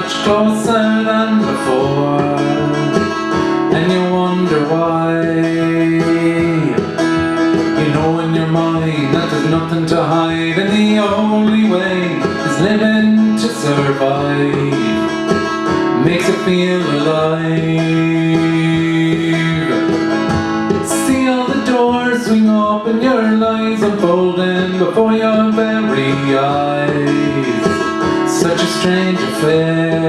much closer than before, and you wonder why. You know in your mind that there's nothing to hide, and the only way is living to survive. Makes you feel alive. See all the doors swing open, your lives unfolding before your very eyes. Such a strange affair.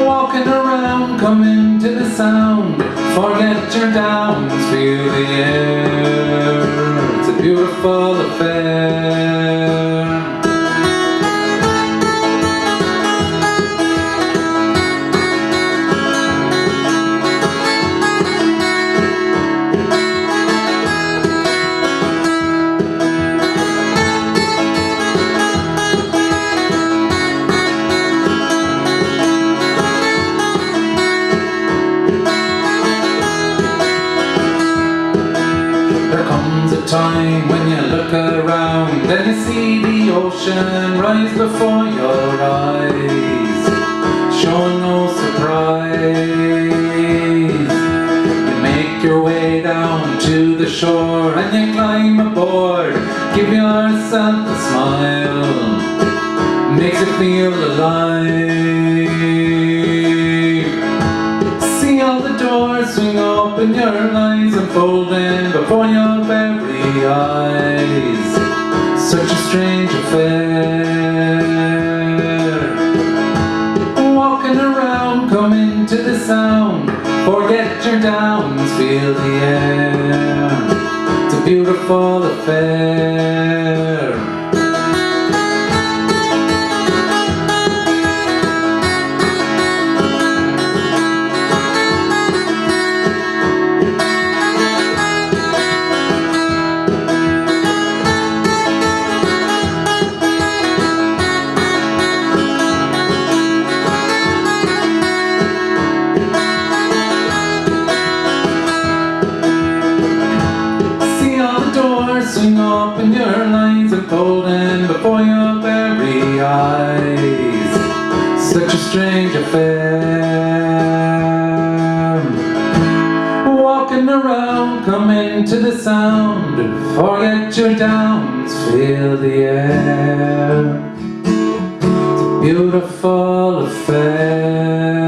Walking around, coming to the sound. Forget your downs, feel the air. It's a beautiful affair. Time when you look around and you see the ocean rise before your eyes, showing no surprise. You make your way down to the shore and you climb aboard. Give yourself a smile, makes you feel alive. See all the doors swing open, your lives unfolding before your very eyes. Such a strange affair. Walking around, coming to the sound. Forget your downs, feel the air. It's a beautiful affair. Swing open, your lines unfolding before your very eyes. Such a strange affair. Walking around, coming to the sound. Forget your downs, feel the air. It's a beautiful affair.